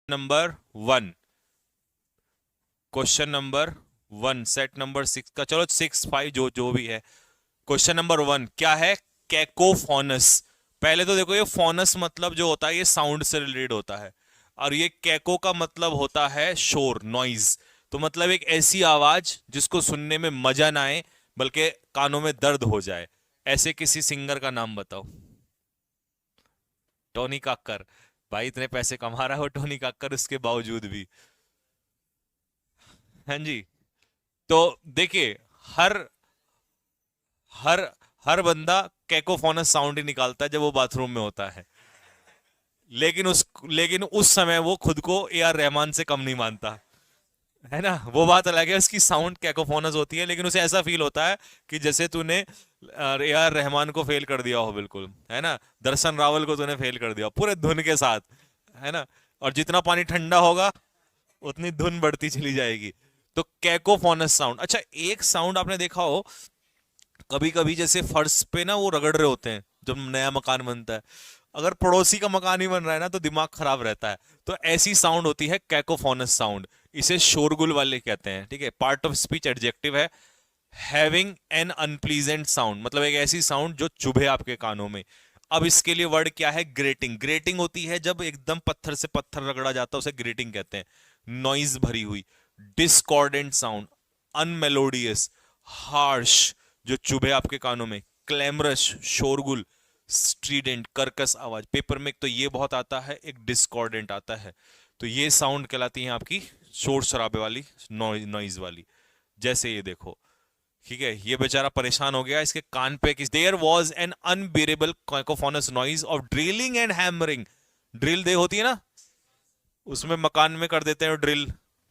Number 1, question number 1 set number 6 का, चलो 6 5 जो जो भी है। क्वेश्चन नंबर 1 क्या है? कैकोफोनस। पहले तो देखो, ये फोनस मतलब जो होता है ये साउंड से रिलेटेड होता है, और ये कैको का मतलब होता है शोर, नॉइज। तो मतलब एक ऐसी आवाज जिसको सुनने में मजा ना आए बल्कि कानों में दर्द हो जाए। ऐसे किसी सिंगर का नाम बताओ। टोनी कक्कर। भाई इतने पैसे कमा रहा हो टोनी कक्कर, उसके बावजूद भी। हाँ जी। तो देखिए, हर हर हर बंदा कैकोफोनस साउंड ही निकालता है जब वो बाथरूम में होता है। लेकिन उस समय वो खुद को ए आर रहमान से कम नहीं मानता, है ना। वो बात अलग है, उसकी साउंड कैकोफोनस होती है, लेकिन उसे ऐसा फील होता है कि जैसे तूने ए आर रहमान को फेल कर दिया हो, बिल्कुल, है ना। दर्शन रावल को तूने फेल कर दिया पूरे धुन के साथ, है ना। और जितना पानी ठंडा होगा उतनी धुन बढ़ती चली जाएगी। तो कैकोफोनस साउंड। अच्छा, एक साउंड आपने देखा हो, कभी कभी जैसे फर्श पे ना वो रगड़ रहे होते हैं जब नया मकान बनता है, अगर पड़ोसी का मकान ही बन रहा है ना तो दिमाग खराब रहता है। तो ऐसी साउंड होती है कैकोफोनस साउंड। इसे शोरगुल वाले कहते हैं, ठीक है। पार्ट ऑफ स्पीच एडजेक्टिव है। हैविंग एन अनप्लीजेंट साउंड, मतलब एक ऐसी साउंड जो चुभे आपके कानों में। अब इसके लिए वर्ड क्या है? ग्रेटिंग। ग्रेटिंग होती है जब एकदम पत्थर से पत्थर रगड़ा जाता है, उसे ग्रेटिंग कहते हैं। नॉइज भरी हुई। डिस्कॉर्डेंट साउंड, अनमेलोडियस, हार्श, जो चुभे आपके कानों में। क्लैमरस, शोरगुल। स्ट्रीडेंट, कर्कश आवाज। पेपर में एक तो ये बहुत आता है, एक डिस्कॉर्डेंट आता है। तो ये साउंड कहलाती है आपकी शोर शराबे वाली, नॉइज वाली। जैसे ये देखो, ठीक है, ये बेचारा परेशान हो गया, इसके कान पे किस there was an unbearable cacophonous noise of drilling and hammering. Drill दे होती है ना, उसमें मकान में कर देते हैं ड्रिल,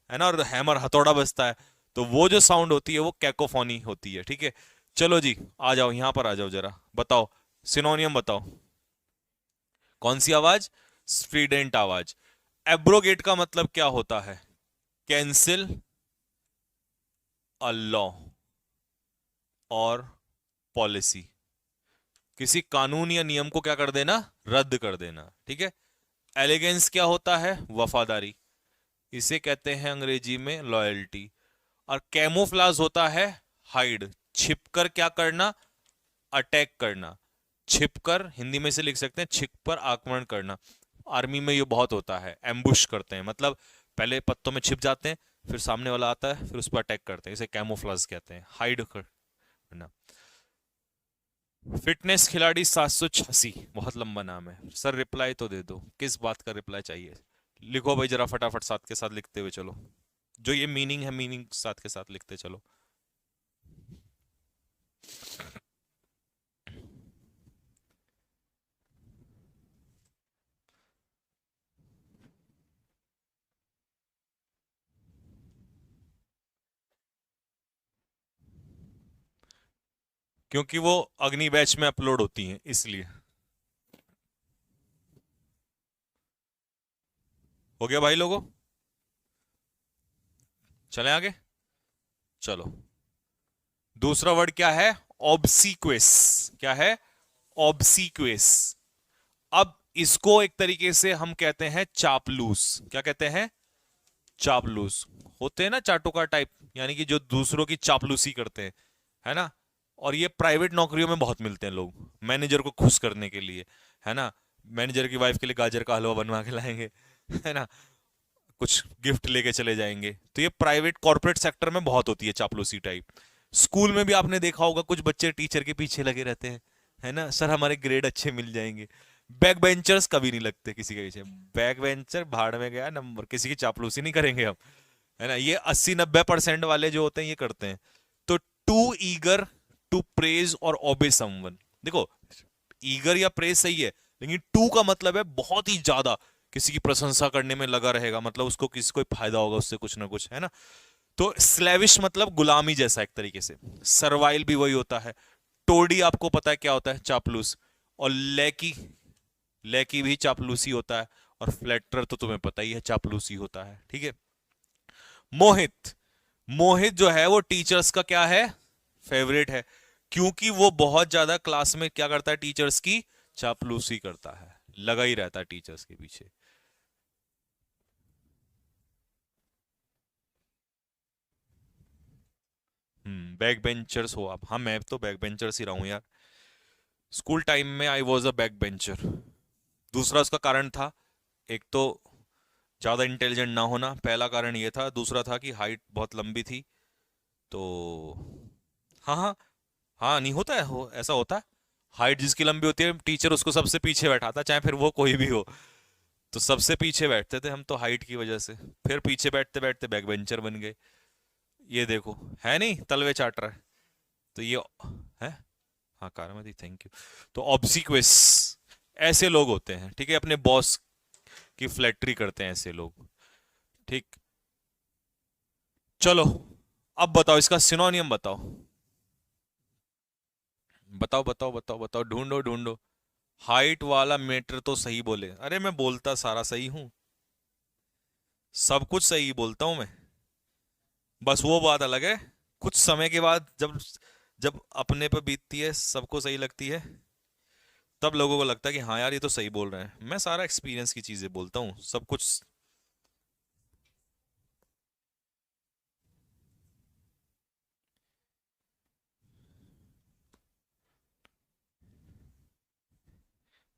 है ना, और हैमर हथौड़ा बजता है। तो वो जो साउंड होती है वो कैकोफोनी होती है, ठीक है। चलो जी, आ जाओ यहां पर, आ जाओ जरा, बताओ सिनोनियम बताओ। कौन सी आवाज? स्ट्रीडेंट आवाज। एब्रोगेट का मतलब क्या होता है? कैंसिल अ लॉ और पॉलिसी। किसी कानून या नियम को क्या कर देना? रद्द कर देना, ठीक है। एलिगेंस क्या होता है? वफादारी। इसे कहते हैं अंग्रेजी में लॉयल्टी। और कैमोफ्लाज होता है हाइड, छिपकर क्या करना? अटैक करना। छिपकर हिंदी में से लिख सकते हैं छिप पर आक्रमण करना। आर्मी में ये बहुत होता है, एम्बुश करते हैं, मतलब पहले पत्तों में छिप जाते हैं, फिर सामने वाला आता है, फिर उस पर अटैक करते हैं। इसे कैमोफ्लाज कहते हैं, हाइड करना। फिटनेस खिलाड़ी 786, बहुत लंबा नाम है सर, रिप्लाई तो दे दो, किस बात का रिप्लाई चाहिए? लिखो भाई जरा फटाफट, साथ के साथ लिखते हुए चलो। जो ये मीनिंग है, मीनिंग साथ के साथ लिखते चलो। क्योंकि वो अग्नि बैच में अपलोड होती हैं इसलिए। हो गया भाई लोगों? चलें आगे। चलो, दूसरा वर्ड क्या है? ऑब्सीक्वेस। क्या है? ऑब्सीक्वेस। अब इसको एक तरीके से हम कहते हैं चापलूस। क्या कहते हैं? चापलूस। होते हैं ना चाटुकार टाइप, यानी कि जो दूसरों की चापलूसी करते हैं, है ना। और ये प्राइवेट नौकरियों में बहुत मिलते हैं लोग, मैनेजर को खुश करने के लिए, है ना। मैनेजर की वाइफ के लिए गाजर का हलवा बनवा के लाएंगे, है ना, कुछ गिफ्ट लेके चले जाएंगे। तो ये प्राइवेट कॉर्पोरेट सेक्टर में बहुत होती है चापलूसी टाइप। स्कूल में भी आपने देखा होगा, कुछ बच्चे टीचर के पीछे लगे रहते हैं, है ना, सर हमारे ग्रेड अच्छे मिल जाएंगे। बैक बेंचर्स कभी नहीं लगते किसी के पीछे। बैक बेंचर भाड़ में गया नंबर, किसी की चापलूसी नहीं करेंगे हम, है ना। ये 80-90% वाले जो होते हैं ये करते हैं। तो टू ईगर टू प्रेज और ओबे समवन। देखो, ईगर या प्रेज सही है, लेकिन टू का मतलब है बहुत ही ज्यादा किसी की प्रशंसा करने में लगा रहेगा, मतलब उसको किसी को फायदा होगा उससे कुछ ना कुछ, है ना। तो स्लेविश मतलब गुलामी जैसा एक तरीके से। सर्वाइल भी वही होता है। टोडी आपको पता है क्या होता है? चापलूस। और लेकी, लेकी भी चापलूसी होता है। और फ्लैटर तो तुम्हें पता ही है चापलूसी होता है, ठीक है। मोहित। मोहित जो है वो टीचर्स का क्या है? फेवरेट है, क्योंकि वो बहुत ज्यादा क्लास में क्या करता है? टीचर्स की चापलूसी करता है, लगा ही रहता है टीचर्स के पीछे। बैक बेंचर्स हो आप? हाँ, मैं तो बैक बेंचर्स ही रहा हूँ यार। स्कूल टाइम में I was a backbencher. दूसरा उसका कारण था, एक तो ज़्यादा इंटेलिजेंट ना होना, पहला कारण ये था। दूसरा था कि हाइट बहुत लंबी थी, तो हाँ हाँ हाँ, नहीं होता है, हो ऐसा होता है। हाइट जिसकी लंबी होती है, टीचर उसको सबसे पीछे बैठाता, चाहे फिर वो कोई भी हो। तो सबसे पीछे बैठते थे हम तो हाइट की वजह से। फिर पीछे बैठते बैठते बैक बेंचर बन गए। ये देखो, है नहीं तलवे चाट रहा है। तो ये है। हाँ, कारामती, थैंक यू। तो ऑब्सिक्वेस, ऐसे लोग होते हैं, ठीक है, अपने बॉस की फ्लैटरी करते हैं ऐसे लोग। ठीक। चलो, अब बताओ इसका सिनोनियम बताओ। बताओ बताओ बताओ बताओ, ढूंढो ढूंढो। हाइट वाला मैटर तो सही बोले, अरे मैं बोलता सारा सही हूं, सब कुछ सही बोलता हूं मैं। बस वो बात अलग है, कुछ समय के बाद जब जब अपने पर बीतती है, सबको सही लगती है, तब लोगों को लगता है कि हाँ यार ये तो सही बोल रहे हैं। मैं सारा एक्सपीरियंस की चीजें बोलता हूँ, सब कुछ।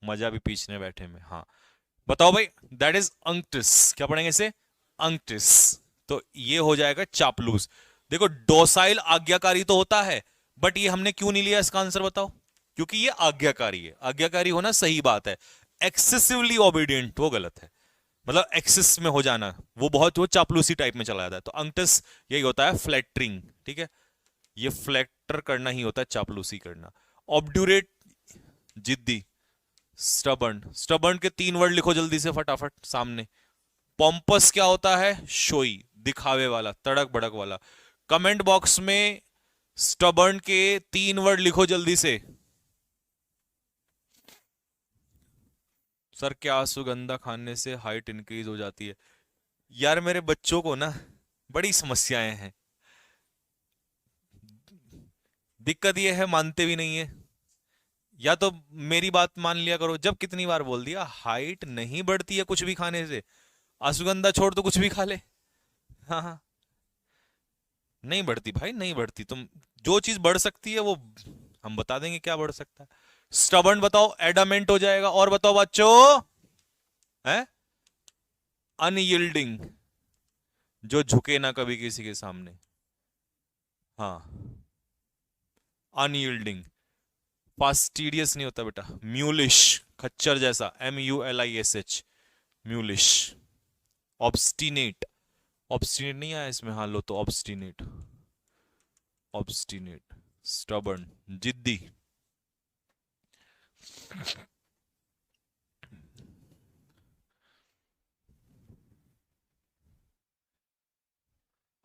मजा भी पीछने बैठे में, हाँ। बताओ भाई, दैट इज अंक्टिस। क्या पढ़ेंगे इसे? अंक्टिस। तो ये हो जाएगा चापलूस। देखो, डोसाइल आज्ञाकारी तो होता है, बट ये हमने क्यों नहीं लिया इसका आंसर बताओ? क्योंकि ये आज्ञाकारी है। आज्ञाकारी होना सही बात है, एक्सेसिवली ओबीडियंट वो गलत है। मतलब एक्सेस में हो जाना, वो चापलूसी टाइप में चला जाता है। तो अंक्टिस यही होता है, फ्लैटरिंग, ठीक है। ये फ्लैटर करना ही होता है, चापलूसी करना। ऑब्ड्यूरेट, जिद्दी। स्टबर्न, स्टबर्न के तीन वर्ड लिखो जल्दी से फटाफट सामने। पॉम्पस क्या होता है? शोई, दिखावे वाला, तड़क भड़क वाला। कमेंट बॉक्स में स्टबर्न के तीन वर्ड लिखो जल्दी से। सर, क्या सुगंधा खाने से हाइट इंक्रीज हो जाती है? यार मेरे बच्चों को ना बड़ी समस्याएं हैं। दिक्कत ये है, मानते भी नहीं है। या तो मेरी बात मान लिया करो, जब कितनी बार बोल दिया, हाइट नहीं बढ़ती है कुछ भी खाने से। अश्वगंधा छोड़ तो कुछ भी खा ले। हाँ हाँ, नहीं बढ़ती भाई, नहीं बढ़ती। तुम जो चीज बढ़ सकती है वो हम बता देंगे क्या बढ़ सकता है। स्टबर्न बताओ, एडामेंट हो जाएगा। और बताओ बच्चों, है अनयील्डिंग, जो झुके ना कभी किसी के सामने। हाँ, अनयील्डिंग। फास्टिडियस नहीं होता बेटा, म्यूलिश, खच्चर जैसा, MULISH, म्यूलिश। ऑब्स्टिनेट, ऑब्स्टिनेट नहीं आया इसमें? हाँ लो, तो ऑब्स्टिनेट, ऑब्स्टिनेट, स्टबर्न, जिद्दी।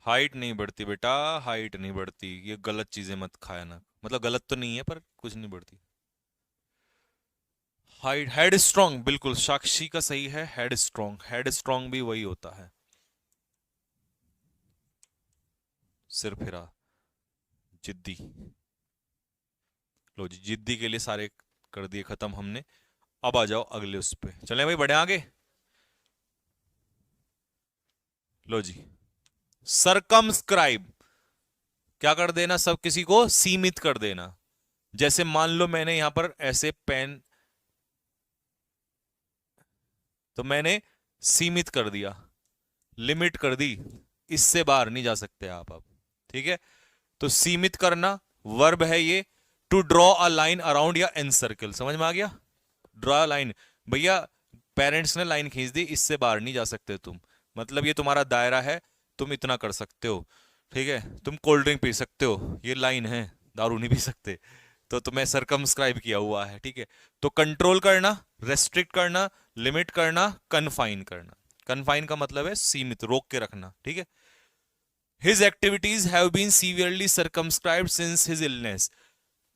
हाइट नहीं बढ़ती बेटा, हाइट नहीं बढ़ती। ये गलत चीजें मत खाया ना, मतलब गलत तो नहीं है पर कुछ नहीं बढ़ती। हाइट, हेड स्ट्रांग, बिल्कुल साक्षी का सही है। हेड स्ट्रांग, हेड स्ट्रांग भी वही होता है, सिर फिरा, जिद्दी। लो जी, जिद्दी के लिए सारे कर दिए खत्म हमने। अब आ जाओ अगले उस पे, चले भाई, बढ़े आगे। लो जी, सरकमस्क्राइब, क्या कर देना? सब किसी को सीमित कर देना। जैसे मान लो मैंने यहां पर ऐसे पेन, तो मैंने सीमित कर दिया, लिमिट कर दी, इससे बाहर नहीं जा सकते आप अब। ठीक है, तो सीमित करना वर्ब है ये। To draw a line around या एनसर्कल, समझ में आ गया? ड्रॉ लाइन, भैया पेरेंट्स ने लाइन खींच दी, इससे बाहर नहीं जा सकते तुम। मतलब ये तुम्हारा दायरा है, तुम इतना कर सकते हो। ठीक है, तुम कोल्ड ड्रिंक पी सकते हो, ये लाइन है, दारू नहीं पी सकते। तो तुम्हें सरकमस्क्राइब किया हुआ है, ठीक है। तो कंट्रोल करना, रेस्ट्रिक्ट करना, लिमिट करना, कन्फाइन करना। कन्फाइन का मतलब है सीमित, रोक के रखना, ठीक है। His activities have been severely circumscribed since his illness.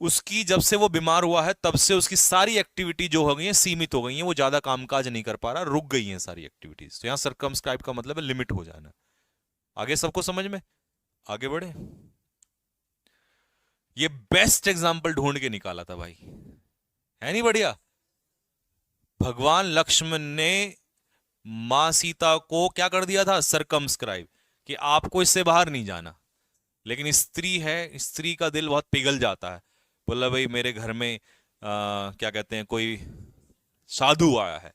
उसकी जब से वो बीमार हुआ है, तब से उसकी सारी एक्टिविटी जो हो गई है सीमित हो गई है, वो ज्यादा कामकाज नहीं कर पा रहा, रुक गई हैं सारी एक्टिविटीज। तो यहां सर्कमस्क्राइब का मतलब है लिमिट हो जाना। आगे सबको समझ में? आगे बढ़े। ये बेस्ट एग्जांपल ढूंढ के निकाला था भाई, है नहीं बढ़िया? भगवान लक्ष्मण ने मां सीता को क्या कर दिया था? सरकमस्क्राइब, कि आपको इससे बाहर नहीं जाना। लेकिन स्त्री है, स्त्री का दिल बहुत पिघल जाता है। बोला भाई मेरे घर में क्या कहते हैं, कोई साधु आया है।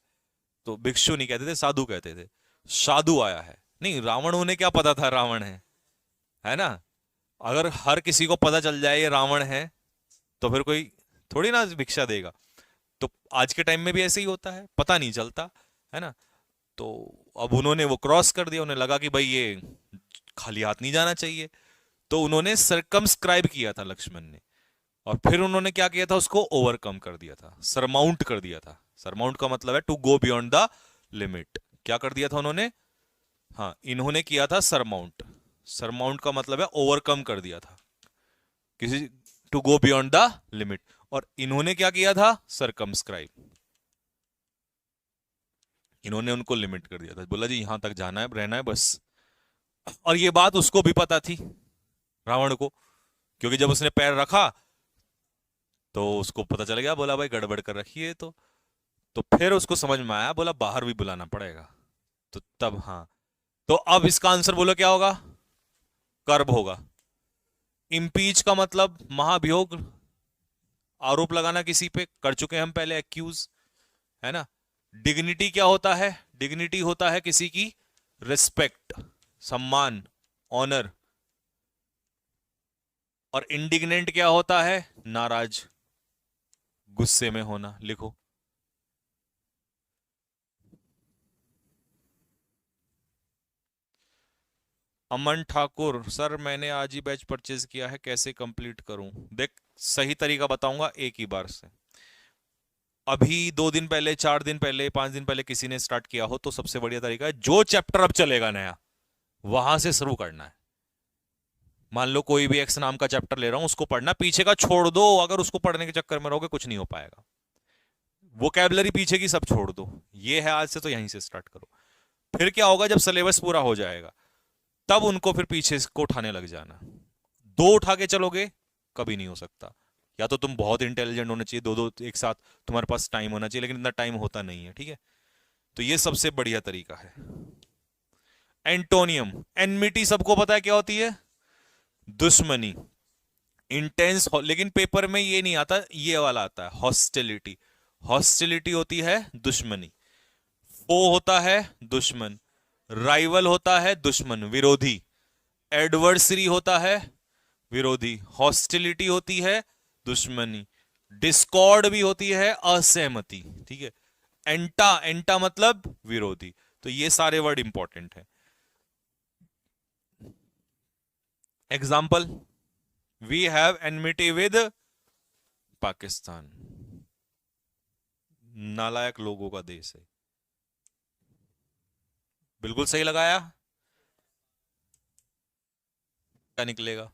तो भिक्षु नहीं कहते थे, साधु कहते थे। साधु आया है, नहीं रावण, उन्हें क्या पता था रावण है ना। अगर हर किसी को पता चल जाए ये रावण है, तो फिर कोई थोड़ी ना भिक्षा देगा। तो आज के टाइम में भी ऐसे ही होता है, पता नहीं चलता, है ना। तो अब उन्होंने वो क्रॉस कर दिया, उन्हें लगा कि भाई ये खाली हाथ नहीं जाना चाहिए। तो उन्होंने सरकमस्क्राइब किया था लक्ष्मण ने, और फिर उन्होंने क्या किया था, उसको ओवरकम कर दिया था, सरमाउंट कर दिया था। सरमाउंट का मतलब है to go beyond the limit. क्या कर दिया था उन्होंने, हाँ इन्होंने किया था सरमाउंट। सरमाउंट का मतलब है ओवरकम कर दिया था किसी, to go beyond the limit. और इन्होंने क्या किया था, सरकमस्क्राइब। इन्होंने उनको लिमिट कर दिया था, बोला जी यहां तक जाना है, रहना है बस। और ये बात उसको भी पता थी, रावण को, क्योंकि जब उसने पैर रखा तो उसको पता चल गया, बोला भाई गड़बड़ कर रखी है। तो फिर उसको समझ में आया, बोला बाहर भी बुलाना पड़ेगा। तो तब हाँ, तो अब इसका आंसर बोलो क्या होगा, कर्ब होगा। इम्पीच का मतलब महाभियोग, आरोप लगाना किसी पे, कर चुके हैं हम पहले, एक्यूज, है ना। डिग्निटी क्या होता है, डिग्निटी होता है किसी की रिस्पेक्ट, सम्मान, ऑनर। और इंडिग्नेंट क्या होता है, नाराज, गुस्से में होना। लिखो। अमन ठाकुर, सर मैंने आज ही बैच परचेज किया है, कैसे कंप्लीट करूं। देख सही तरीका बताऊंगा एक ही बार से। अभी 2 दिन पहले, 4 दिन पहले, 5 दिन पहले किसी ने स्टार्ट किया हो, तो सबसे बढ़िया तरीका है, जो चैप्टर अब चलेगा नया वहां से शुरू करना है। मान लो कोई भी एक्स नाम का चैप्टर ले रहा हूं, उसको पढ़ना, पीछे का छोड़ दो। अगर उसको पढ़ने के चक्कर में रहोगे कुछ नहीं हो पाएगा। वोकैबुलरी पीछे की सब छोड़ दो, ये है आज से, तो यहीं से स्टार्ट करो। फिर क्या होगा, जब सिलेबस पूरा हो जाएगा तब उनको फिर पीछे को उठाने लग जाना। दो उठा के चलोगे कभी नहीं हो सकता। या तो तुम बहुत इंटेलिजेंट होने चाहिए, दो दो एक साथ तुम्हारे पास टाइम होना चाहिए, लेकिन इतना टाइम होता नहीं है, ठीक है। तो ये सबसे बढ़िया तरीका है। एंटोनियम, एनमिटी सबको पता है क्या होती है, दुश्मनी, इंटेंस। लेकिन पेपर में ये नहीं आता, ये वाला आता है हॉस्टिलिटी। हॉस्टिलिटी होती है दुश्मनी। फो होता है दुश्मन, राइवल होता है दुश्मन, विरोधी। एडवर्सरी होता है विरोधी, हॉस्टिलिटी होती है दुश्मनी, डिस्कॉर्ड भी होती है असहमति, ठीक है। एंटा, एंटा मतलब विरोधी। तो ये सारे वर्ड इंपॉर्टेंट है। Example, we have enmity with Pakistan, नालायक लोगों का देश है। बिल्कुल सही लगाया। क्या निकलेगा,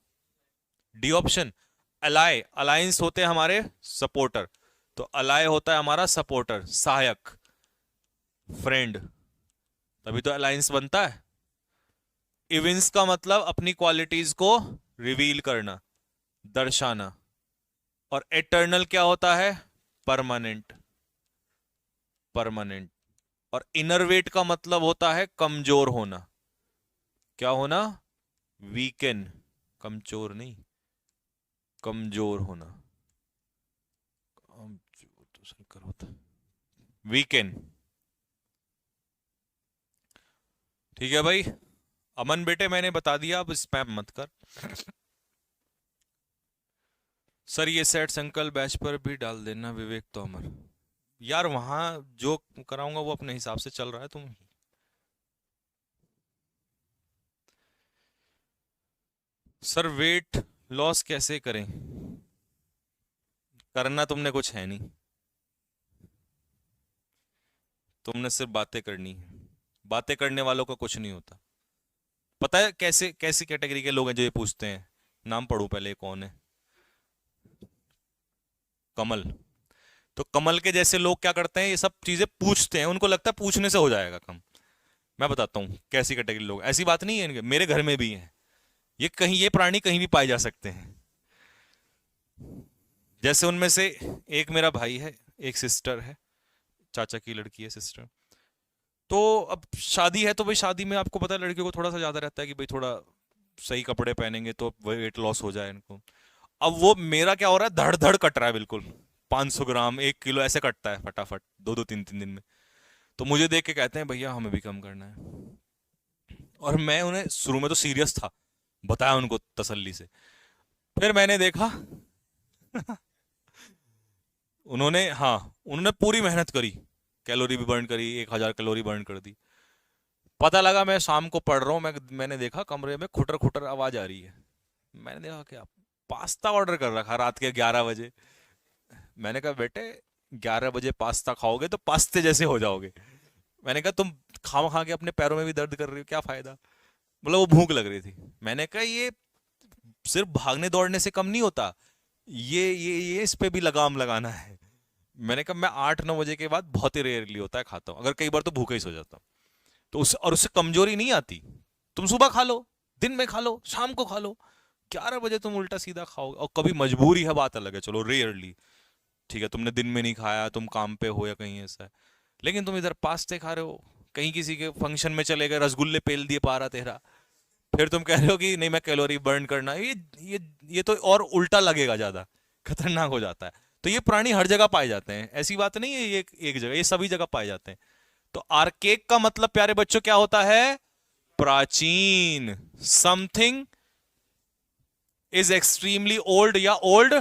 डी ऑप्शन। अलाय, अलायंस होते हैं हमारे सपोर्टर, तो अलाय होता है हमारा सपोर्टर, सहायक, फ्रेंड, तभी तो अलायंस बनता है। इविंस का मतलब अपनी क्वालिटीज को रिवील करना, दर्शाना। और एटर्नल क्या होता है, परमानेंट, परमानेंट। और इनरवेट का मतलब होता है कमजोर होना। क्या होना, वीकन, कमजोर नहीं, कमजोर होना। कमजोर तो सर्कल होता है, वीकेंड। ठीक है भाई, अमन बेटे मैंने बता दिया, अब स्पैम मत कर। सर ये सेट संकल बैच पर भी डाल देना, विवेक तोमर। यार वहां जो कराऊंगा वो अपने हिसाब से चल रहा है, तुम। सर वेट लॉस कैसे करें, करना तुमने कुछ है नहीं, तुमने सिर्फ बातें करनी है। बातें करने वालों का कुछ नहीं होता। पता है कैसे, कैसी कैटेगरी के लोग हैं जो ये पूछते हैं, नाम पढ़ू पहले कौन है। कमल। तो कमल के जैसे लोग क्या करते हैं, ये सब चीजें पूछते हैं, उनको लगता है पूछने से हो जाएगा कम। मैं बताता हूँ कैसी कैटेगरी लोग, ऐसी बात नहीं है, मेरे घर में भी है ये, कहीं ये प्राणी कहीं भी पाए जा सकते हैं। जैसे उनमें से एक मेरा भाई है, एक सिस्टर है, चाचा की लड़की है सिस्टर। तो अब शादी है, तो भाई शादी में आपको पता है लड़कियों को थोड़ा सा ज्यादा रहता है कि भाई थोड़ा सही कपड़े पहनेंगे तो वेट लॉस हो जाए इनको। अब वो मेरा क्या हो रहा है, धड़ धड़ कट रहा है बिल्कुल, 500 ग्राम 1 किलो ऐसे कटता है फटाफट, दो दो तीन तीन दिन में। तो मुझे देख के कहते हैं भैया हमें भी कम करना है। और मैं उन्हें शुरू में तो सीरियस था, बताया उनको तसल्ली से। फिर मैंने देखा उन्होंने पूरी मेहनत करी, कैलोरी भी बर्न करी, 1000 कैलोरी बर्न कर दी। पता लगा मैं शाम को पढ़ रहा हूँ, मैंने देखा कमरे में खुटर खुटर आवाज आ रही है। मैंने देखा क्या, पास्ता ऑर्डर कर रखा रात के 11 बजे। मैंने कहा बेटे 11 बजे पास्ता खाओगे तो पास्ते जैसे हो जाओगे। मैंने कहा तुम खामा खा के अपने पैरों में भी दर्द कर रही हो, क्या फायदा। मतलब वो भूख लग रही थी। मैंने कहा ये सिर्फ भागने दौड़ने से कम नहीं होता, ये इस पे भी लगाम लगाना है। मैंने कहा मैं 8-9 बजे के बाद बहुत ही रेयरली होता है खाता हूँ, अगर कई बार तो भूखे ही सो जाता हूँ। तो उससे कमजोरी नहीं आती। तुम सुबह खा लो, दिन में खा लो, शाम को खा लो, 11 बजे तुम उल्टा सीधा खाओगे। और कभी मजबूरी है बात अलग है, चलो रेयरली ठीक है, तुमने दिन में नहीं खाया, तुम काम पे हो या कहीं ऐसा है। लेकिन तुम इधर पास्ते खा रहे हो, कहीं किसी के फंक्शन में चले गए, रसगुल्ले पेल दिए 12-13, फिर तुम कह रहे हो कि नहीं मैं कैलोरी बर्न करना है। ये तो और उल्टा लगेगा, ज्यादा खतरनाक हो जाता है। तो ये प्राणी हर जगह पाए जाते हैं, ऐसी बात नहीं है ये एक जगह, ये सभी जगह पाए जाते हैं। तो आर्केक का मतलब प्यारे बच्चों क्या होता है, प्राचीन। समथिंग इज एक्सट्रीमली ओल्ड या ओल्ड,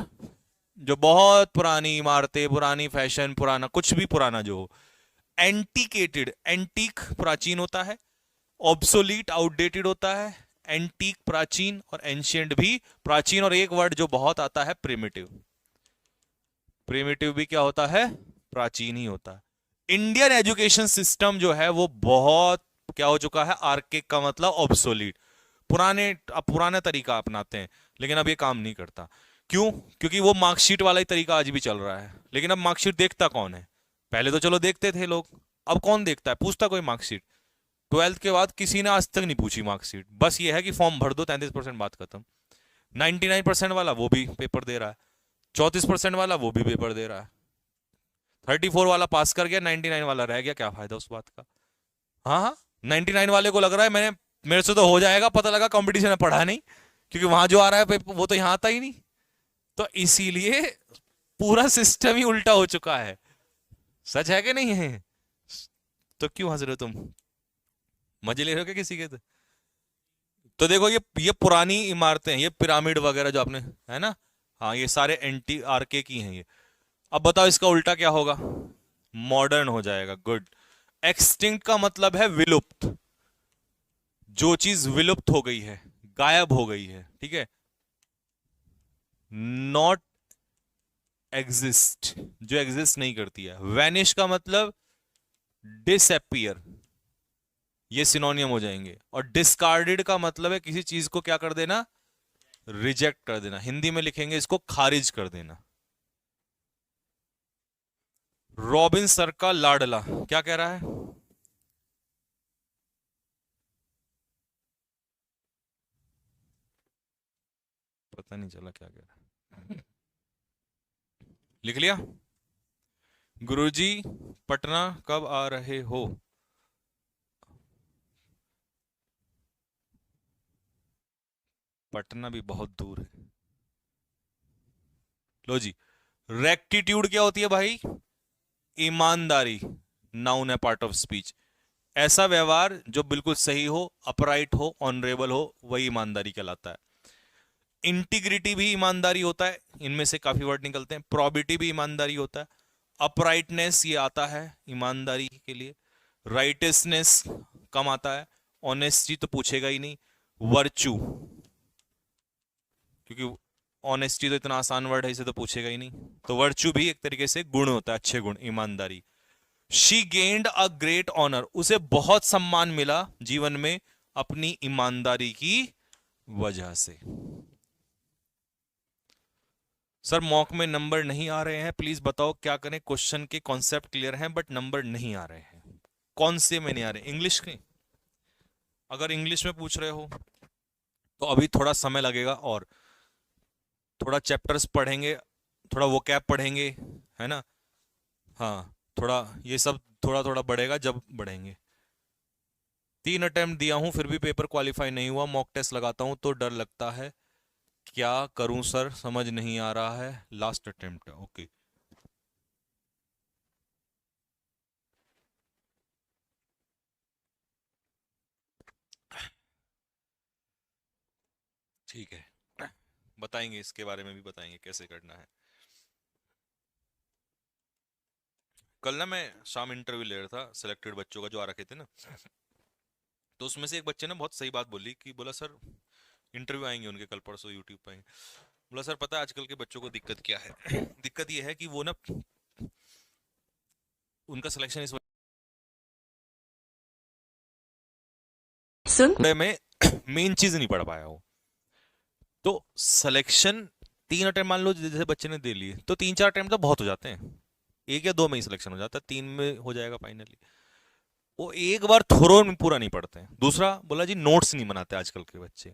जो बहुत पुरानी इमारतें, पुरानी फैशन, पुराना कुछ भी पुराना जो हो। एंटीकेटेड, एंटीक प्राचीन होता है, ऑब्सोलीट आउटडेटेड होता है। एंटीक प्राचीन और एंशियंट भी प्राचीन। और एक वर्ड जो बहुत आता है प्रिमिटिव, प्रिमिटिव भी क्या होता है, प्राचीन ही होता है। इंडियन एजुकेशन सिस्टम जो है वो बहुत क्या हो चुका है, आर्किक का मतलब ऑब्सोलीट, पुराने, अब पुराना तरीका अपनाते हैं, लेकिन अब ये काम नहीं करता। क्यों? क्योंकि वो मार्कशीट वाला ही तरीका आज भी चल रहा है। लेकिन अब मार्कशीट देखता कौन है, पहले तो चलो देखते थे लोग, अब कौन देखता है, पूछता कोई मार्कशीट? 12th के बाद किसी ने आज तक नहीं पूछी मार्कशीट, बस ये है कि फॉर्म भर दो, 33%, बात खत्म। 99% वाला वो भी पेपर दे रहा है, 34% वाला वो भी पेपर दे रहा है, 34 वाला पास कर गया, 99 वाला रह गया, क्या फायदा उस बात का। हाँ हाँ, 99 वाले को लग रहा है मेरे से तो हो जाएगा, पता लगा कंपटीशन में पढ़ा नहीं, क्योंकि वहां जो आ रहा है पेपर वो तो यहाँ आता ही नहीं। तो इसीलिए पूरा सिस्टम ही उल्टा हो चुका है। सच है कि नहीं है? तो क्यों हंस रहे हो तुम, मजे ले रहे हो क्या किसी के? तो देखो ये पुरानी इमारतें हैं, ये पिरामिड वगैरह जो आपने, है ना, हाँ ये सारे एंटी आरके की हैं ये। अब बताओ इसका उल्टा क्या होगा, मॉडर्न हो जाएगा। गुड। एक्सटिंक्ट का मतलब है विलुप्त, जो चीज विलुप्त हो गई है, गायब हो गई है, ठीक है। नॉट एग्जिस्ट, जो एग्जिस्ट नहीं करती है। वैनिश का मतलब डिसअपियर, ये सिनोनियम हो जाएंगे। और डिस्कार्डेड का मतलब है किसी चीज को क्या कर देना, रिजेक्ट कर देना। हिंदी में लिखेंगे इसको खारिज कर देना। रॉबिन सर का लाडला क्या कह रहा है, पता नहीं चला क्या कह रहा है, लिख लिया। गुरुजी पटना कब आ रहे हो? पटना भी बहुत दूर है। लो जी, रेक्टिट्यूड क्या होती है भाई, ईमानदारी। नाउन है, पार्ट ऑफ स्पीच। ऐसा व्यवहार जो बिल्कुल सही हो, अपराइट हो, ऑनरेबल हो, वही ईमानदारी कहलाता है। इंटीग्रिटी भी ईमानदारी होता है, इनमें से काफी वर्ड निकलते हैं। प्रॉबिटी भी ईमानदारी होता है। अपराइटनेस ये आता है ईमानदारी के लिए। राइटसनेस कम आता है। ऑनेस्टी तो पूछेगा ही नहीं। वर्चू, क्योंकि ऑनेस्टी तो इतना आसान वर्ड है, इसे तो पूछेगा ही नहीं। तो वर्चू भी एक तरीके से गुण होता है, अच्छे गुण, ईमानदारी। She gained a great honour, उसे बहुत सम्मान मिला जीवन में अपनी ईमानदारी की वजह से। सर मॉक में नंबर नहीं आ रहे हैं, प्लीज बताओ क्या करें। क्वेश्चन के कॉन्सेप्ट क्लियर हैं बट नंबर नहीं आ रहे हैं। कौन से में नहीं आ रहे, इंग्लिश के? अगर इंग्लिश में पूछ रहे हो तो अभी थोड़ा समय लगेगा, और थोड़ा चैप्टर्स पढ़ेंगे, थोड़ा वोकैब पढ़ेंगे, है ना। हाँ, थोड़ा ये सब थोड़ा थोड़ा बढ़ेगा जब बढ़ेंगे। 3 अटेम्प्ट दिया हूं फिर भी पेपर क्वालिफाई नहीं हुआ, मॉक टेस्ट लगाता हूं तो डर लगता है, क्या करूं सर समझ नहीं आ रहा है। Last attempt, okay. ठीक है, बताएंगे इसके बारे में भी, बताएंगे कैसे करना है। कल ना मैं शाम इंटरव्यू ले रहा था सिलेक्टेड बच्चों का जो आ रखे थे ना, तो उसमें से एक बच्चे ने बहुत सही बात बोली कि बोला सर इंटरव्यू आएंगे उनके कल परसों यूट्यूब पे आएंगे। बोला सर पता है आजकल के बच्चों को दिक्कत क्या है? दिक्कत ये है कि वो ना उनका सिलेक्शन इस सुन वजह में मेन चीज नहीं पढ़ पाया हो। तो सिलेक्शन 3 अटेम्प्ट मान लो जैसे बच्चे ने दे लिए तो 3-4 अटेम्प्ट तो बहुत हो जाते हैं, 1 या 2 में ही सिलेक्शन हो जाता है, 3 में हो जाएगा फाइनली। वो एक बार थोरो में पूरा नहीं पढ़ते हैं। दूसरा बोला जी नोट्स नहीं बनाते आजकल के बच्चे।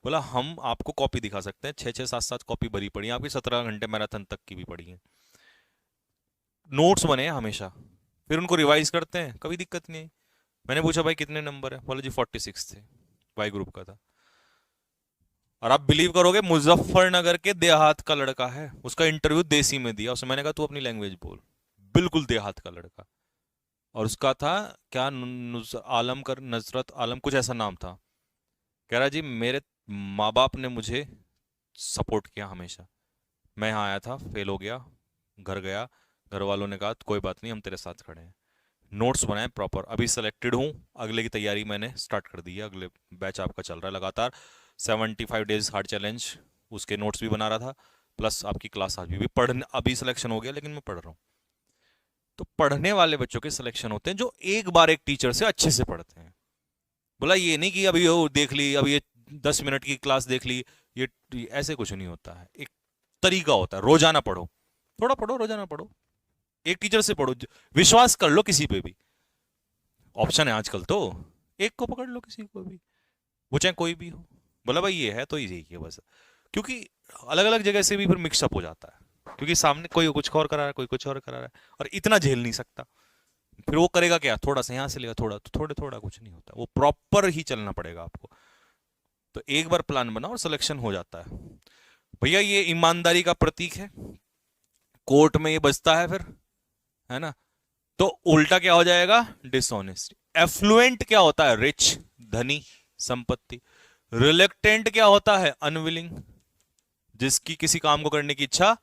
बोला हम आपको कॉपी दिखा सकते हैं, 6-6 7-7 कॉपी भरी पड़ी है आपकी, 17 घंटे मैराथन तक की भी पड़ी है, नोट्स बने हैं हमेशा, फिर उनको रिवाइज करते हैं, कभी दिक्कत नहीं है। मैंने पूछा भाई कितने नंबर है? बोला जी 46 थे, वाई ग्रुप का था। और आप बिलीव करोगे मुजफ्फरनगर के देहात का लड़का है, उसका इंटरव्यू देसी में दिया, उसने मैंने कहा तू अपनी लैंग्वेज बोल, बिल्कुल देहात का लड़का। और उसका था क्या आलम कर, नजरत आलम कुछ ऐसा नाम था। कह रहा जी मेरे माँ बाप ने मुझे सपोर्ट किया हमेशा, मैं यहाँ आया था फेल हो गया, घर गया, घर वालों ने कहा कोई बात नहीं हम तेरे साथ खड़े हैं, नोट्स बनाए प्रॉपर, अभी सेलेक्टेड हूँ, अगले की तैयारी मैंने स्टार्ट कर दी है, अगले बैच आपका चल रहा है लगातार, 75 डेज हार्ड चैलेंज, उसके नोट्स भी बना रहा था, प्लस आपकी क्लास आज भी पढ़ने, अभी सिलेक्शन हो गया लेकिन मैं पढ़ रहा हूँ। तो पढ़ने वाले बच्चों के सिलेक्शन होते हैं जो एक बार एक टीचर से अच्छे से पढ़ते हैं। बोला ये नहीं कि अभी वो देख ली, अभी ये 10 मिनट की क्लास देख ली, ये ऐसे कुछ नहीं होता है, एक तरीका होता है, रोजाना पढ़ो, थोड़ा पढ़ो, रोजाना पढ़ो, एक टीचर से पढ़ो, विश्वास कर लो किसी पे भी, ऑप्शन है आजकल तो, एक को पकड़ लो किसी को भी, वो चाहे कोई भी हो। बोला भाई ये है तो यही है बस, क्योंकि अलग अलग जगह से भी फिर मिक्सअप हो जाता है, क्योंकि सामने कोई कुछ और करा रहा है, कोई कुछ और करा रहा है, और इतना झेल नहीं सकता, फिर वो करेगा क्या, थोड़ा सा यहाँ से लेगा, थोड़ा तो थोड़े थोड़ा कुछ नहीं होता, वो प्रॉपर ही चलना पड़ेगा आपको। तो एक बार प्लान बनाओ और सिलेक्शन हो जाता है। भैया ये ईमानदारी का प्रतीक है, कोर्ट में ये बजता है फिर, है ना? तो उल्टा क्या हो जाएगा? डिसऑनेस्ट। एफ्लुएंट क्या होता है? रिच, धनी, संपत्ति। रिलेक्टेंट क्या होता है? अनविलिंग, जिसकी किसी काम को करने की इच्छा।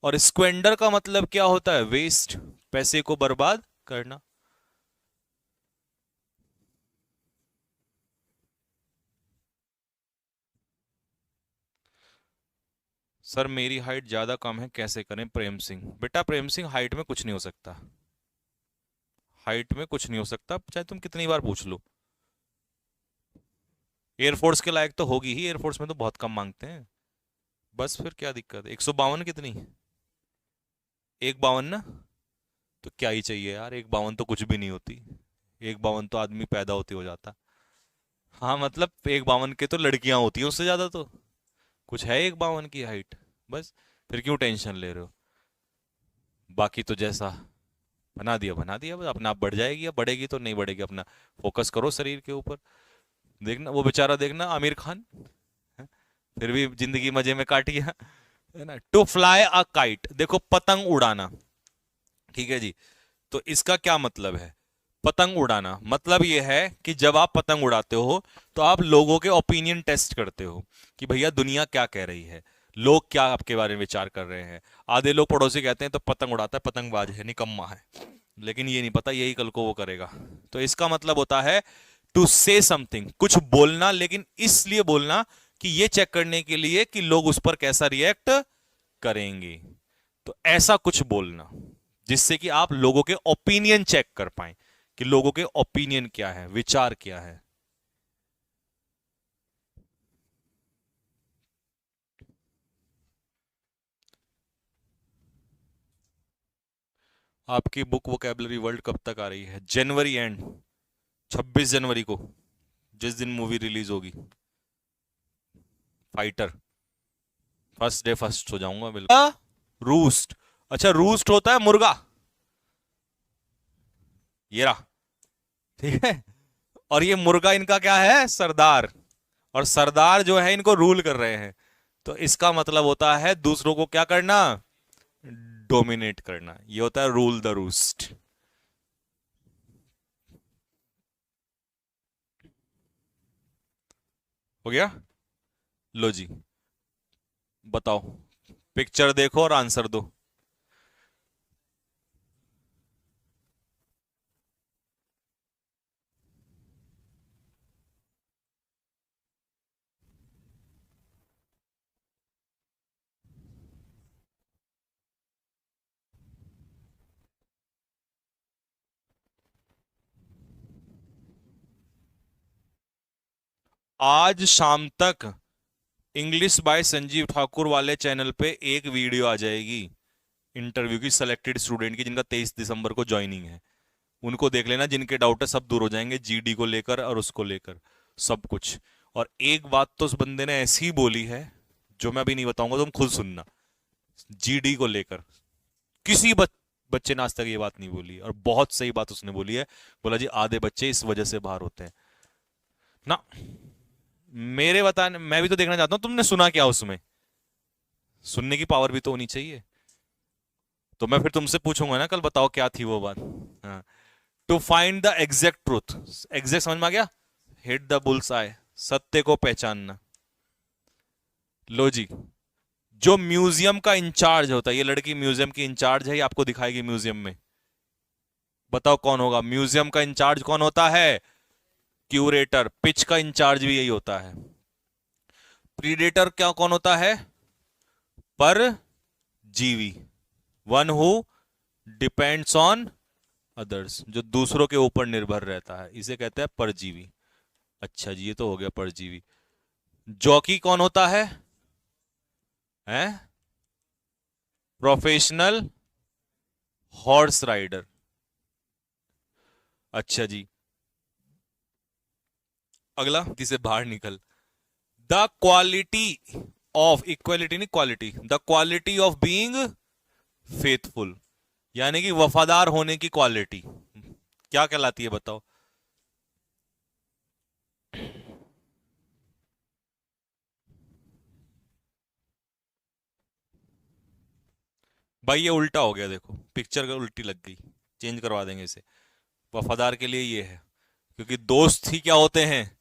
और स्क्वेंडर का मतलब क्या होता है? वेस्ट, पैसे को बर्बाद करना। सर मेरी हाइट ज्यादा कम है कैसे करें? प्रेम सिंह। बेटा प्रेम सिंह हाइट में कुछ नहीं हो सकता, हाइट में कुछ नहीं हो सकता, चाहे तुम कितनी बार पूछ लो। एयरफोर्स के लायक तो होगी ही, एयरफोर्स में तो बहुत कम मांगते हैं, बस फिर क्या दिक्कत है? 152 कितनी? 152 ना, तो क्या ही चाहिए यार, 152 तो कुछ भी नहीं होती, 152 तो आदमी पैदा होते हो जाता। हाँ मतलब 152 के तो लड़कियां होती हैं उससे ज्यादा तो, कुछ है 152 की हाइट, बस। फिर क्यों टेंशन ले रहे हो? बाकी तो जैसा बना दिया बस, अपने आप बढ़ जाएगी, या बढ़ेगी तो नहीं बढ़ेगी, अपना फोकस करो शरीर के ऊपर। देखना वो बेचारा, देखना आमिर खान, है? फिर भी जिंदगी मजे में काटिया, है ना? टू फ्लाई अ काइट, देखो पतंग उड़ाना, ठीक है जी। तो इसका क्या मतलब है? पतंग उड़ाना मतलब यह है कि जब आप पतंग उड़ाते हो तो आप लोगों के ओपिनियन टेस्ट करते हो कि भैया दुनिया क्या कह रही है, लोग क्या आपके बारे में विचार कर रहे हैं। आधे लोग पड़ोसी कहते हैं तो पतंग उड़ाता है, पतंगबाज है, निकम्मा है, लेकिन ये नहीं पता यही कल को वो करेगा। तो इसका मतलब होता है टू से समथिंग, कुछ बोलना, लेकिन इसलिए बोलना कि ये चेक करने के लिए कि लोग उस पर कैसा रिएक्ट करेंगे। तो ऐसा कुछ बोलना जिससे कि आप लोगों के ओपिनियन चेक कर पाए कि लोगों के ओपिनियन क्या है, विचार क्या है। आपकी बुक वोकेबलरी वर्ल्ड कब तक आ रही है? जनवरी एंड, 26 जनवरी को, जिस दिन मूवी रिलीज होगी फाइटर, फर्स्ट डे फर्स्ट हो जाऊंगा बिल्कुल। रूस्ट, अच्छा रूस्ट होता है मुर्गा, ये रहा, ठीक है। और ये मुर्गा इनका क्या है, सरदार। और सरदार जो है इनको रूल कर रहे हैं। तो इसका मतलब होता है दूसरों को क्या करना, डोमिनेट करना। ये होता है रूल द रूस्ट। हो गया। लो जी, बताओ, पिक्चर देखो और आंसर दो। आज शाम तक इंग्लिश बाय संजीव ठाकुर वाले चैनल पे एक वीडियो आ जाएगी इंटरव्यू की, सिलेक्टेड स्टूडेंट की, जिनका 23 दिसंबर को ज्वाइनिंग है। उनको देख लेना, जिनके डाउट है सब दूर हो जाएंगे, जीडी को लेकर और उसको लेकर सब कुछ। और एक बात तो उस बंदे ने ऐसी बोली है जो मैं अभी नहीं बताऊंगा, तुम खुद सुनना। जीडी को लेकर किसी बच्चे ने आज तक ये बात नहीं बोली, और बहुत सही बात उसने बोली है। बोला जी आधे बच्चे इस वजह से बाहर होते हैं ना। मेरे बताने, मैं भी तो देखना चाहता हूं तुमने सुना क्या उसमें। सुनने की पावर भी तो होनी चाहिए। तो मैं फिर तुमसे पूछूंगा ना कल, बताओ क्या थी वो बात। हाँ। To find the exact truth, exact समझ में आ गया, हिट द बुल्स आई, सत्य को पहचानना। लो जी, जो म्यूजियम का इंचार्ज होता है, ये लड़की म्यूजियम की इंचार्ज है, ये आपको दिखाएगी म्यूजियम में। बताओ कौन होगा म्यूजियम का इंचार्ज, कौन होता है, क्यूरेटर। पिच का इंचार्ज भी यही होता है। प्रीडेटर क्या कौन होता है, पर जीवी, one who depends on others, जो दूसरों के ऊपर निर्भर रहता है, इसे कहते हैं परजीवी। अच्छा जी, ये तो हो गया परजीवी। जॉकी कौन होता है प्रोफेशनल हॉर्स राइडर। अच्छा जी, अगला से बाहर निकल। द क्वालिटी ऑफ, इक्वालिटी नहीं quality, the quality of being faithful, यानी कि वफादार होने की क्वालिटी क्या कहलाती है, बताओ। भाई ये उल्टा हो गया, देखो पिक्चर का उल्टी लग गई, चेंज करवा देंगे इसे। वफादार के लिए ये है, क्योंकि दोस्त ही क्या होते हैं,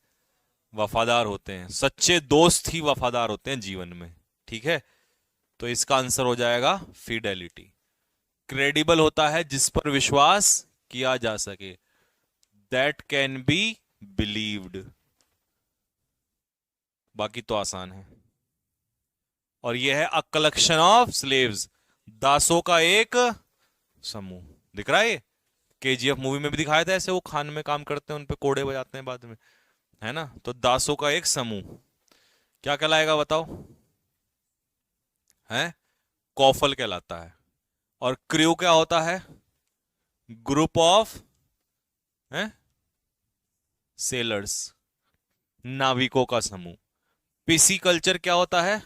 वफादार होते हैं। सच्चे दोस्त ही वफादार होते हैं जीवन में। ठीक है, तो इसका आंसर हो जाएगा फिडेलिटी। क्रेडिबल होता है जिस पर विश्वास किया जा सके, दैट कैन बी बिलीव्ड। बाकी तो आसान है। और यह है अ कलेक्शन ऑफ स्लेव्स, दासों का एक समूह। दिख रहा है ये, केजीएफ मूवी में भी दिखाया था ऐसे, वो खान में काम करते हैं, उन पे कोड़े बजाते हैं बाद में, है ना। तो दासों का एक समूह क्या कहलाएगा बताओ, है कौफल कहलाता है। और क्रू क्या होता है, ग्रुप ऑफ है सेलर्स, नाविकों का समूह। पीसी कल्चर क्या होता है,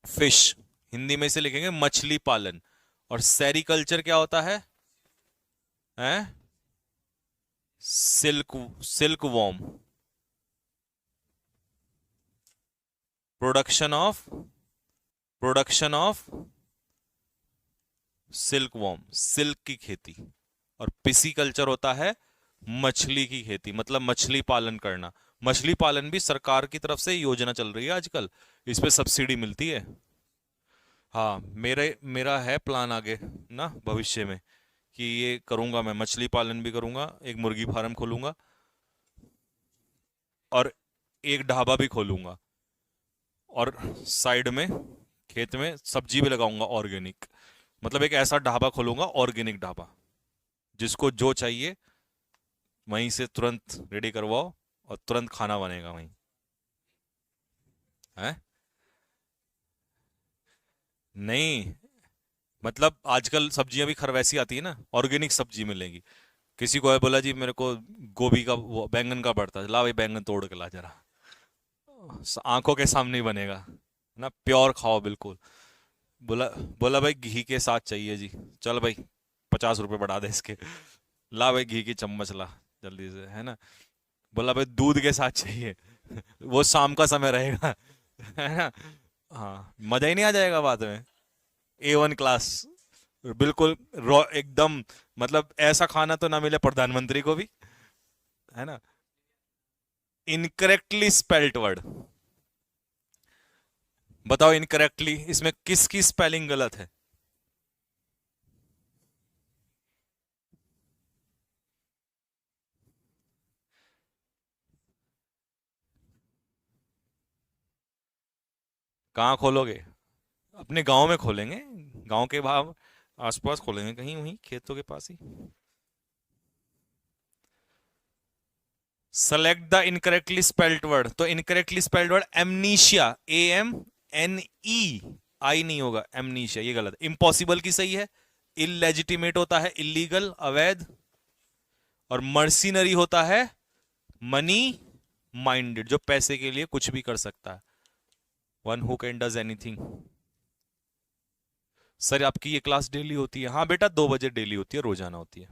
फिश, हिंदी में इसे लिखेंगे मछली पालन। और सेरिकल्चर क्या होता है silk, silk worm, production of silk worm, silk की खेती। और पिसी कल्चर होता है मछली की खेती, मतलब मछली पालन करना। मछली पालन भी सरकार की तरफ से योजना चल रही है आजकल, इस पे सब्सिडी मिलती है। हाँ, मेरा है प्लान आगे ना भविष्य में, कि ये करूंगा, मैं मछली पालन भी करूंगा, एक मुर्गी फार्म खोलूंगा, और एक ढाबा भी खोलूंगा, और साइड में खेत में सब्जी भी लगाऊंगा ऑर्गेनिक। मतलब एक ऐसा ढाबा खोलूंगा, ऑर्गेनिक ढाबा, जिसको जो चाहिए वहीं से तुरंत रेडी करवाओ और तुरंत खाना बनेगा वहीं। है नहीं, मतलब आजकल सब्जियां भी खर वैसी आती है ना, ऑर्गेनिक सब्जी मिलेगी। किसी को है बोला जी मेरे को गोभी का बैंगन का भरता है, ला भाई बैंगन तोड़ के ला जरा, आंखों के सामने ही बनेगा ना, प्योर खाओ बिल्कुल। बोला बोला भाई घी के साथ चाहिए जी, चल भाई 50 रुपए बढ़ा दे इसके, ला भाई घी की चम्मच ला, जल्दी से, है ना। बोला भाई दूध के साथ चाहिए। वो शाम का समय रहेगा। है ना। हाँ, मजा ही नहीं आ जाएगा बाद में। A1 क्लास, बिल्कुल रॉ एकदम। मतलब ऐसा खाना तो ना मिले प्रधानमंत्री को भी, है ना। इनकरेक्टली स्पेल्ट वर्ड, बताओ इनकरेक्टली इसमें किसकी स्पेलिंग गलत है। कहाँ खोलोगे? अपने गांव में खोलेंगे, गांव के बाहर आसपास खोलेंगे, कहीं वहीं खेतों के पास ही। Select the incorrectly spelled word, तो incorrectly spelled word amnesia, AMNE, I नहीं होगा, एमनीशिया, ये गलत। इम्पॉसिबल की सही है। इलेजिटिमेट होता है इलीगल, अवैध। और मर्सिनरी होता है मनी माइंडेड, जो पैसे के लिए कुछ भी कर सकता है। One who can does anything. Sir आपकी ये क्लास डेली होती है? हाँ बेटा, 2 बजे डेली होती है, रोजाना होती है।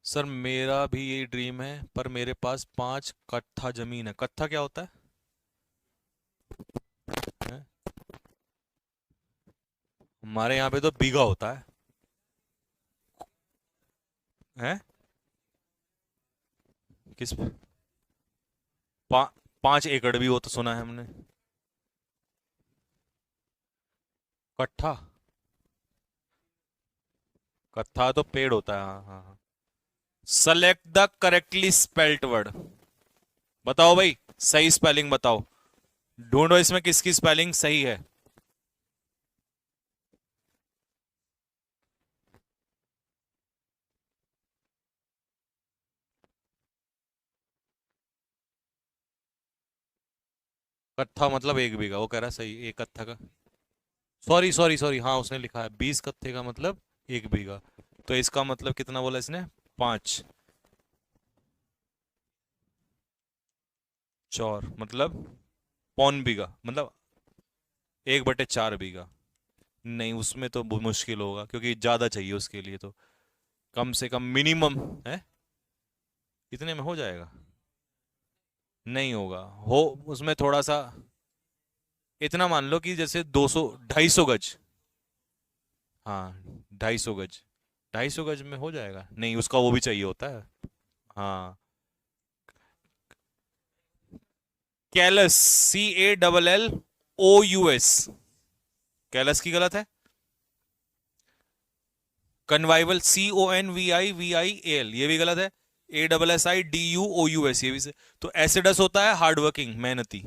सर मेरा भी यही ड्रीम है, पर मेरे पास 5 कट्ठा जमीन है। कट्ठा क्या होता है? हमारे यहाँ पे तो बीघा होता है। हैं? किस? 5 एकड़ भी हो तो सुना है हमने। कट्ठा? कट्ठा तो पेड़ होता है, हाँ हाँ हाँ। Select the correctly spelt word, बताओ भाई, सही स्पेलिंग बताओ। ढूंढो इसमें किसकी स्पेलिंग सही है। कट्ठा मतलब 1 बीघा, वो कह रहा है सही, 1 कट्ठा का। सॉरी सॉरी सॉरी, हाँ उसने लिखा है 20 कट्ठे का मतलब 1 बीघा। तो इसका मतलब कितना बोला इसने? 5। चौर मतलब 1/4 बीघा, मतलब 1/4 बीघा। नहीं, उसमें तो बहुत मुश्किल होगा, क्योंकि ज्यादा चाहिए उसके लिए तो। कम से कम मिनिमम है, इतने में हो जाएगा? नहीं होगा। हो, उसमें थोड़ा सा, इतना मान लो कि जैसे 200 250 गज। हाँ, 250 गज। 250 गज में हो जाएगा? नहीं, उसका वो भी चाहिए होता है। हाँ। कैलस, CALLOUS, कैलस की गलत है। कन्वाइवल, CONVIVIAL, ये भी गलत है। ASSIDUOUS, ये भी से। तो एसिडस होता है हार्डवर्किंग, मेहनती।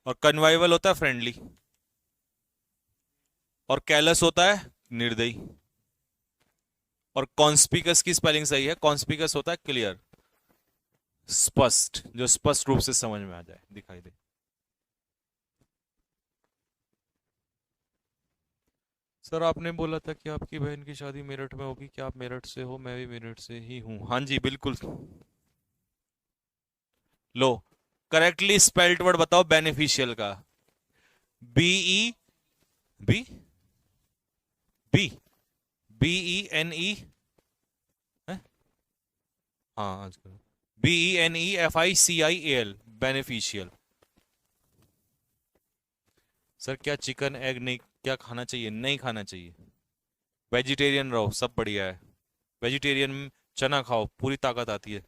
और कन्वाइवल होता है फ्रेंडली। और कैलस होता है निर्दयी। और कॉन्स्पिकस की स्पेलिंग सही है, कॉन्स्पिकस होता है क्लियर, स्पष्ट, जो स्पष्ट रूप से समझ में आ जाए, दिखाई दे। सर आपने बोला था कि आपकी बहन की शादी मेरठ में होगी, क्या आप मेरठ से हो? मैं भी मेरठ से ही हूँ। हाँ जी बिल्कुल। लो, करेक्टली स्पेल्ड वर्ड बताओ बेनिफिशियल का। बी, बी, BENE, हाँ आजकल BENEFICIAL, बेनिफिशियल। सर क्या चिकन एग नहीं, क्या खाना चाहिए? नहीं खाना चाहिए। वेजिटेरियन रहो, सब बढ़िया है। वेजिटेरियन में चना खाओ, पूरी ताकत आती है।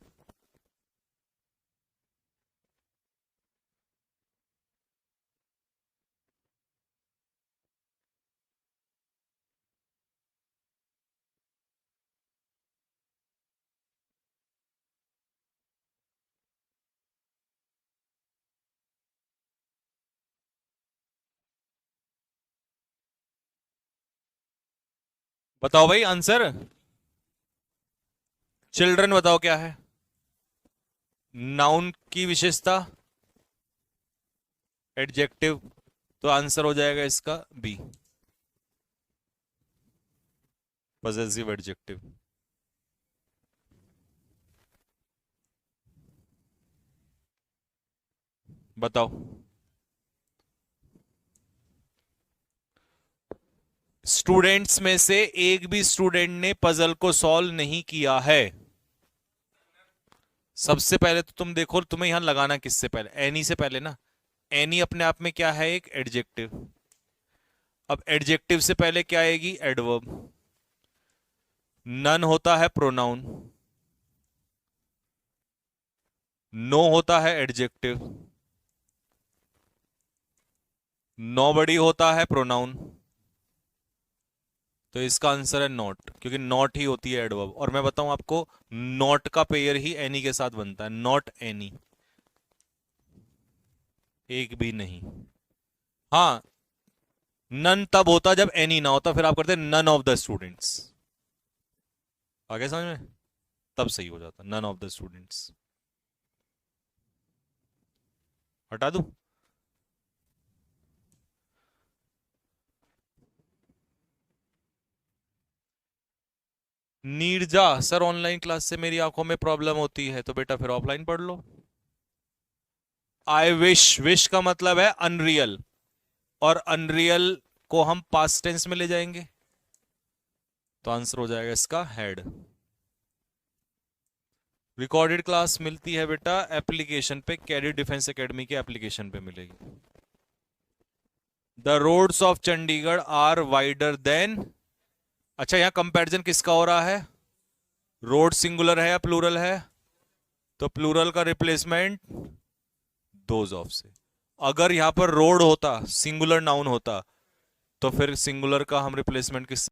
बताओ भाई आंसर। चिल्ड्रन बताओ क्या है? नाउन की विशेषता, एडजेक्टिव। तो आंसर हो जाएगा इसका बी, पॉजेसिव एडजेक्टिव। बताओ। स्टूडेंट्स में से एक भी स्टूडेंट ने पजल को सॉल्व नहीं किया है। सबसे पहले तो तुम देखो तुम्हें यहां लगाना किससे पहले, एनी से पहले ना। एनी अपने आप में क्या है, एक एडजेक्टिव। अब एडजेक्टिव से पहले क्या आएगी, एडवर्ब। नन होता है प्रोनाउन, नो होता है एडजेक्टिव, नोबडी होता है प्रोनाउन। तो इसका आंसर है नॉट, क्योंकि नॉट ही होती है एडवर्ब। और मैं बताऊं आपको, नॉट का पेयर ही एनी के साथ बनता है, नॉट एनी, एक भी नहीं। हाँ, नन तब होता जब एनी ना होता, फिर आप करते नन ऑफ द स्टूडेंट्स। आगे समझ में, तब सही हो जाता नन ऑफ द स्टूडेंट्स। हटा दूं? नीरजा सर, ऑनलाइन क्लास से मेरी आंखों में प्रॉब्लम होती है, तो बेटा फिर ऑफलाइन पढ़ लो। आई विश, विश का मतलब है अनरियल, और अनरियल को हम पास्ट टेंस में ले जाएंगे, तो आंसर हो जाएगा इसका हेड। रिकॉर्डेड क्लास मिलती है बेटा एप्लीकेशन पे, कैरियर डिफेंस एकेडमी के एप्लीकेशन पे मिलेगी। The roads of Chandigarh are wider than. अच्छा, यहां कंपैरिजन किसका हो रहा है, रोड सिंगुलर है या प्लूरल है, तो प्लूरल का रिप्लेसमेंट दोज ऑफ से। अगर यहां पर रोड होता, सिंगुलर नाउन होता, तो फिर सिंगुलर का हम रिप्लेसमेंट किस